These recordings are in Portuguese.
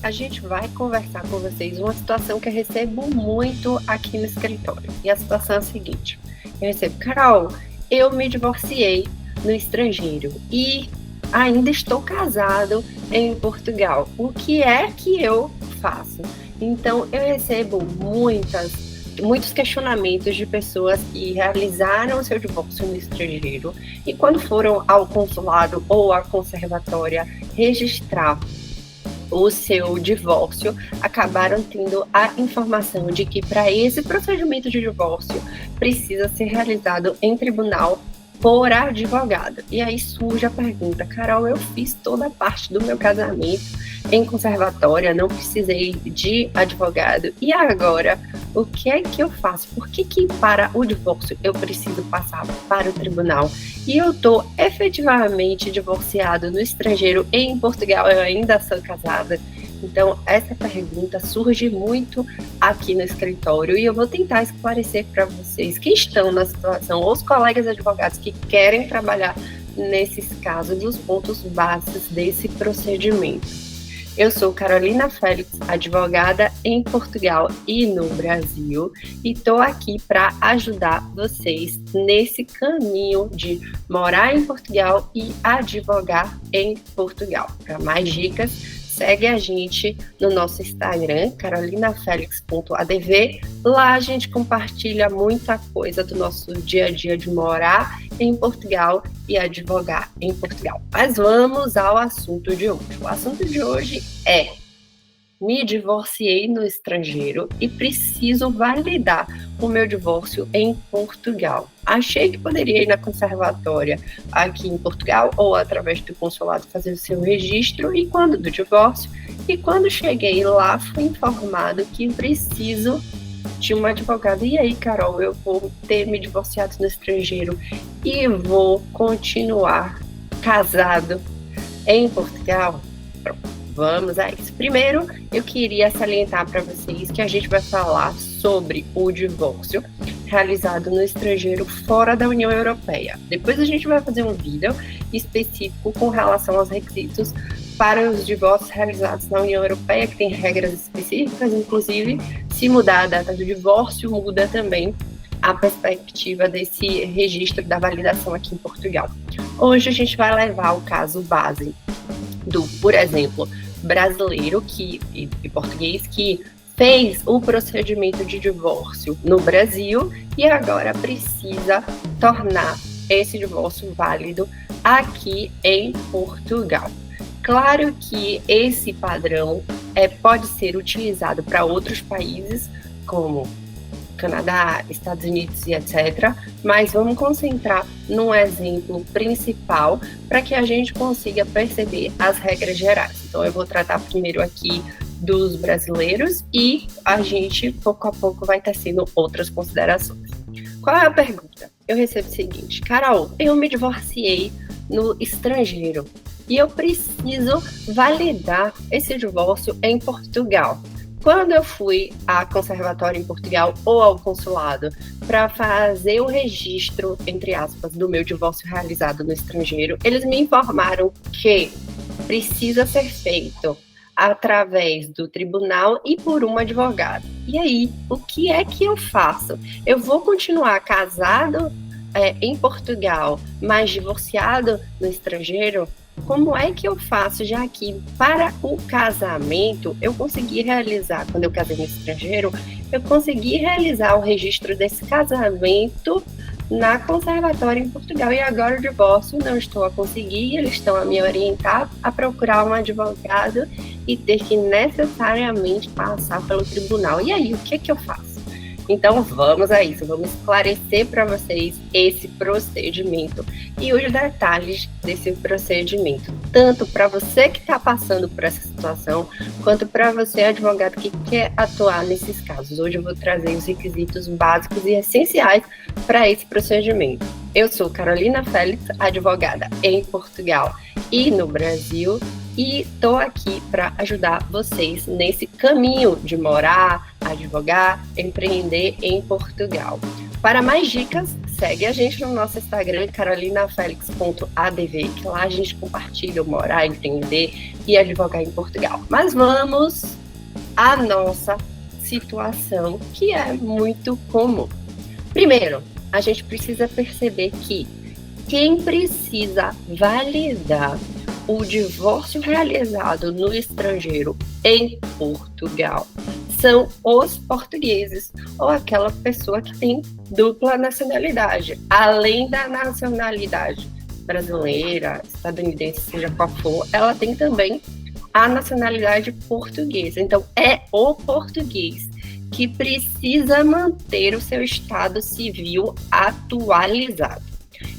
a gente vai conversar com vocês uma situação que eu recebo muito aqui no escritório. E a situação é a seguinte: eu recebo, Carol, eu me divorciei no estrangeiro e ainda estou casado em Portugal. O que é que eu faço? Então, eu recebo muitos questionamentos de pessoas que realizaram seu divórcio no estrangeiro e quando foram ao consulado ou à conservatória registrar o seu divórcio, acabaram tendo a informação de que para esse procedimento de divórcio precisa ser realizado em tribunal por advogado. E aí surge a pergunta, Carol, eu fiz toda a parte do meu casamento em conservatória, não precisei de advogado, e agora, o que é que eu faço? Por que para o divórcio eu preciso passar para o tribunal? E eu estou efetivamente divorciado no estrangeiro, em Portugal eu ainda sou casada. Então, essa pergunta surge muito aqui no escritório e eu vou tentar esclarecer para vocês que estão na situação, ou os colegas advogados que querem trabalhar nesses casos, os pontos básicos desse procedimento. Eu sou Carolina Félix, advogada em Portugal e no Brasil, e estou aqui para ajudar vocês nesse caminho de morar em Portugal e advogar em Portugal. Para mais dicas, segue a gente no nosso Instagram, carolinafelix.adv. Lá a gente compartilha muita coisa do nosso dia a dia de morar em Portugal e advogar em Portugal. Mas vamos ao assunto de hoje. O assunto de hoje é: me divorciei no estrangeiro e preciso validar o meu divórcio em Portugal. Achei que poderia ir na conservatória aqui em Portugal ou através do consulado fazer o seu registro e quando cheguei lá fui informado que preciso de um advogado. E aí, Carol, eu vou ter me divorciado no estrangeiro e vou continuar casado em Portugal? Pronto. Vamos a isso. Primeiro, eu queria salientar para vocês que a gente vai falar sobre o divórcio realizado no estrangeiro fora da União Europeia. Depois a gente vai fazer um vídeo específico com relação aos requisitos para os divórcios realizados na União Europeia, que tem regras específicas, inclusive se mudar a data do divórcio, muda também a perspectiva desse registro da validação aqui em Portugal. Hoje a gente vai levar o caso base do, por exemplo, brasileiro e português que fez o procedimento de divórcio no Brasil e agora precisa tornar esse divórcio válido aqui em Portugal. Claro que esse padrão pode ser utilizado para outros países, como Canadá, Estados Unidos e etc. Mas vamos concentrar num exemplo principal para que a gente consiga perceber as regras gerais. Então, eu vou tratar primeiro aqui dos brasileiros e a gente, pouco a pouco, vai tecendo outras considerações. Qual é a pergunta? Eu recebo o seguinte: Carol, eu me divorciei no estrangeiro e eu preciso validar esse divórcio em Portugal. Quando eu fui à conservatória em Portugal ou ao consulado para fazer o registro, entre aspas, do meu divórcio realizado no estrangeiro, eles me informaram que precisa ser feito através do tribunal e por um advogado. E aí, o que é que eu faço? Eu vou continuar casado em Portugal, mas divorciado no estrangeiro? Como é que eu faço, já que para o casamento eu consegui realizar, quando eu casei no estrangeiro, eu consegui realizar o registro desse casamento na conservatória em Portugal e agora o divórcio não estou a conseguir, eles estão a me orientar a procurar um advogado e ter que necessariamente passar pelo tribunal. E aí, o que é que eu faço? Então vamos a isso, vamos esclarecer para vocês esse procedimento e os detalhes desse procedimento, tanto para você que está passando por essa situação, quanto para você, advogado, que quer atuar nesses casos. Hoje eu vou trazer os requisitos básicos e essenciais para esse procedimento. Eu sou Carolina Félix, advogada em Portugal e no Brasil, e estou aqui para ajudar vocês nesse caminho de morar, advogar, empreender em Portugal. Para mais dicas, segue a gente no nosso Instagram, carolinafelix.adv, que lá a gente compartilha o morar, empreender e advogar em Portugal. Mas vamos à nossa situação, que é muito comum. Primeiro, a gente precisa perceber que quem precisa validar o divórcio realizado no estrangeiro em Portugal são os portugueses ou aquela pessoa que tem dupla nacionalidade, além da nacionalidade brasileira, estadunidense, seja qual for, ela tem também a nacionalidade portuguesa. Então, é o português que precisa manter o seu estado civil atualizado.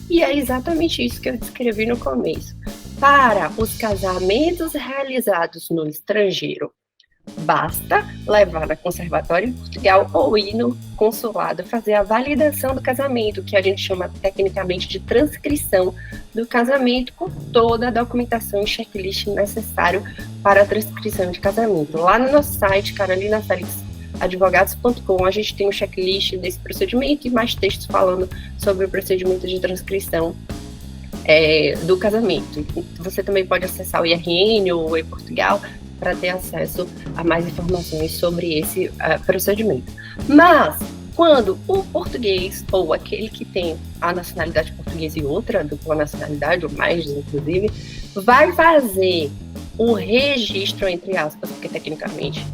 E é exatamente isso que eu descrevi no começo. Para os casamentos realizados no estrangeiro, basta levar na conservatória em Portugal ou ir no consulado fazer a validação do casamento, que a gente chama tecnicamente de transcrição do casamento, com toda a documentação e checklist necessário para a transcrição de casamento. Lá no nosso site, carolinafelixadvogados.com, a gente tem um checklist desse procedimento e mais textos falando sobre o procedimento de transcrição do casamento. Você também pode acessar o IRN ou o e-Portugal para ter acesso a mais informações sobre esse procedimento. Mas, quando o português, ou aquele que tem a nacionalidade portuguesa e outra dupla nacionalidade, ou mais, inclusive, vai fazer o registro, entre aspas, porque tecnicamente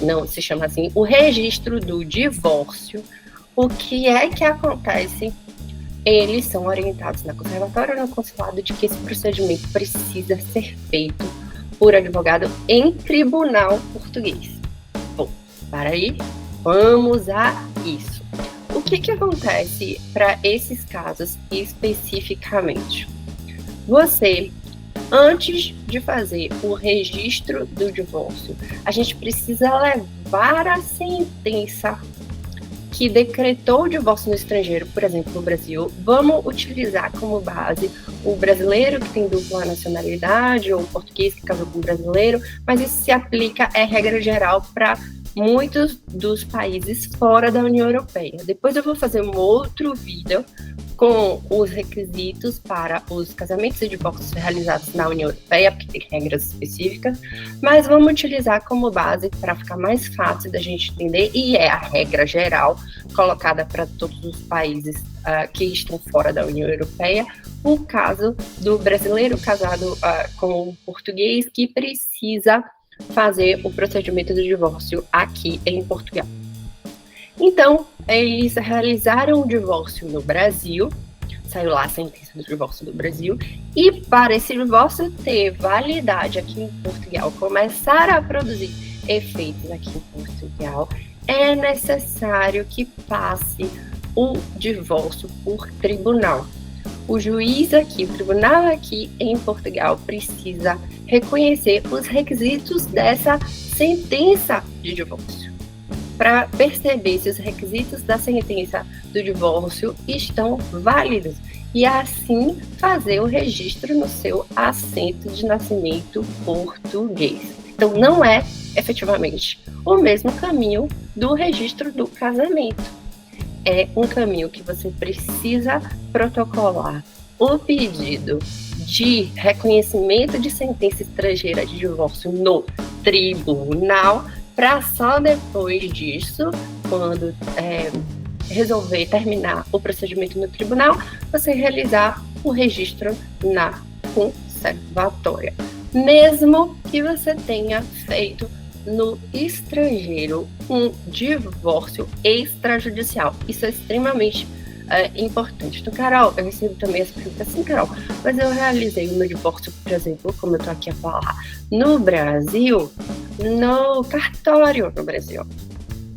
não se chama assim, o registro do divórcio, o que é que acontece? Eles são orientados na conservatória ou no consulado de que esse procedimento precisa ser feito por advogado em tribunal português. Bom, para aí, vamos a isso. O que acontece para esses casos especificamente? Você, antes de fazer o registro do divórcio, a gente precisa levar a sentença que decretou o divórcio no estrangeiro, por exemplo, no Brasil. Vamos utilizar como base o brasileiro que tem dupla nacionalidade ou o português que casou com o brasileiro, mas isso se aplica, é regra geral para muitos dos países fora da União Europeia. Depois eu vou fazer um outro vídeo com os requisitos para os casamentos e divórcios realizados na União Europeia, porque tem regras específicas, mas vamos utilizar como base para ficar mais fácil da gente entender, e é a regra geral colocada para todos os países que estão fora da União Europeia, o caso do brasileiro casado com um português que precisa fazer o procedimento do divórcio aqui em Portugal. Então, eles realizaram o divórcio no Brasil, saiu lá a sentença do divórcio do Brasil, e para esse divórcio ter validade aqui em Portugal, começar a produzir efeitos aqui em Portugal, é necessário que passe o divórcio por tribunal. O juiz aqui, o tribunal aqui em Portugal, precisa reconhecer os requisitos dessa sentença de divórcio, para perceber se os requisitos da sentença do divórcio estão válidos e assim fazer o registro no seu assento de nascimento português. Então, não é efetivamente o mesmo caminho do registro do casamento. É um caminho que você precisa protocolar o pedido de reconhecimento de sentença estrangeira de divórcio no tribunal, para só depois disso, quando resolver terminar o procedimento no tribunal, você realizar o registro na conservatória. Mesmo que você tenha feito no estrangeiro um divórcio extrajudicial. Isso é extremamente importante. Então, Carol, eu recebo também essa pergunta assim, Carol, mas eu realizei o meu divórcio, por exemplo, como eu tô aqui a falar, no Brasil, no cartório no Brasil.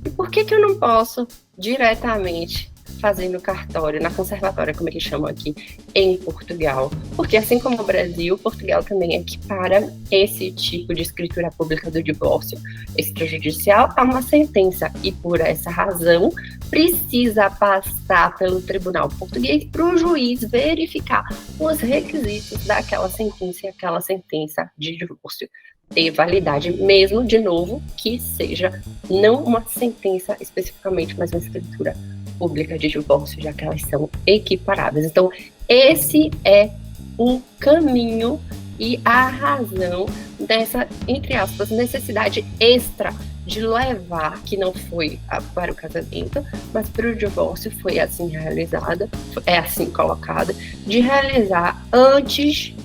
E por que eu não posso diretamente fazer no cartório, na conservatória, como eles chamam aqui, em Portugal? Porque assim como o Brasil, Portugal também equipara esse tipo de escritura pública do divórcio extrajudicial a uma sentença, e por essa razão precisa passar pelo tribunal português para o juiz verificar os requisitos daquela sentença e aquela sentença de divórcio ter validade, mesmo, de novo, que seja não uma sentença especificamente, mas uma escritura pública de divórcio, já que elas são equiparáveis. Então, esse é o caminho e a razão dessa, entre aspas, necessidade extra de levar, que não foi para o casamento, mas para o divórcio foi assim realizada, é assim colocada, de realizar antes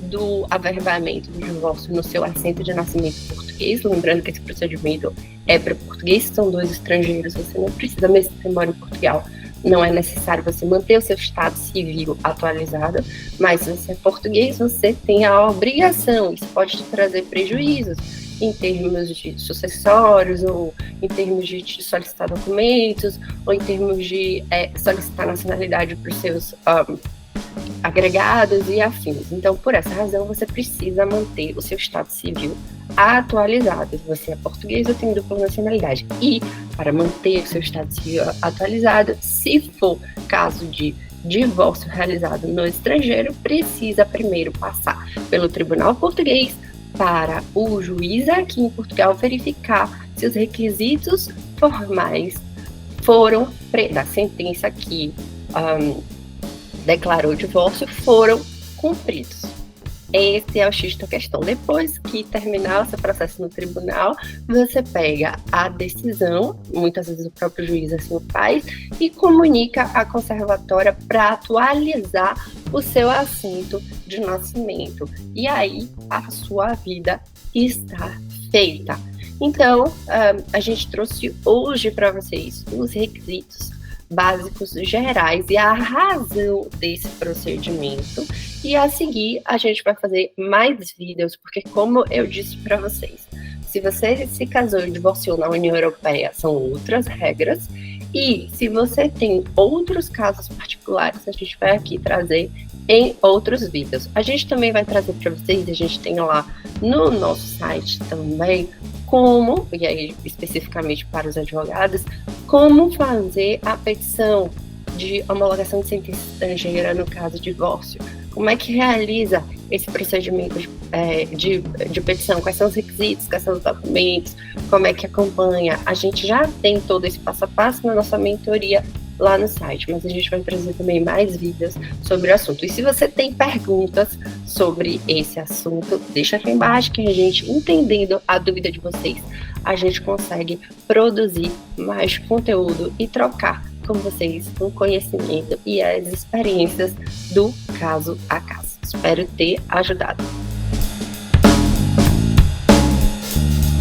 do averbamento do divórcio no seu assento de nascimento português, lembrando que esse procedimento é para português, são dois estrangeiros, você não precisa, mesmo que você mora em Portugal, não é necessário você manter o seu estado civil atualizado, mas se você é português, você tem a obrigação, isso pode te trazer prejuízos em termos de sucessórios, ou em termos de solicitar documentos, ou em termos de solicitar nacionalidade para os seus agregados e afins. Então, por essa razão, você precisa manter o seu estado civil atualizado. Se você é português ou tem dupla nacionalidade. E, para manter o seu estado civil atualizado, se for caso de divórcio realizado no estrangeiro, precisa primeiro passar pelo tribunal português para o juiz aqui em Portugal verificar se os requisitos formais foram da sentença que declarou o divórcio foram cumpridos. Esse é o X da questão. Depois que terminar o seu processo no tribunal, você pega a decisão, muitas vezes o próprio juiz assim o faz, e comunica à conservatória para atualizar o seu assento de nascimento. E aí a sua vida está feita. Então, a gente trouxe hoje para vocês os requisitos básicos gerais e a razão desse procedimento. E a seguir, a gente vai fazer mais vídeos, porque como eu disse para vocês, se você se casou e divorciou na União Europeia, são outras regras. E se você tem outros casos particulares, a gente vai aqui trazer em outros vídeos. A gente também vai trazer para vocês, a gente tem lá no nosso site também, como, e aí especificamente para os advogados, como fazer a petição de homologação de sentença estrangeira no caso de divórcio. Como é que realiza esse procedimento de petição? Quais são os requisitos, quais são os documentos, como é que acompanha? A gente já tem todo esse passo a passo na nossa mentoria lá no site, mas a gente vai trazer também mais vídeos sobre o assunto. E se você tem perguntas sobre esse assunto, deixa aqui embaixo que a gente, entendendo a dúvida de vocês, a gente consegue produzir mais conteúdo e trocar com vocês o conhecimento e as experiências do caso a caso. Espero ter ajudado.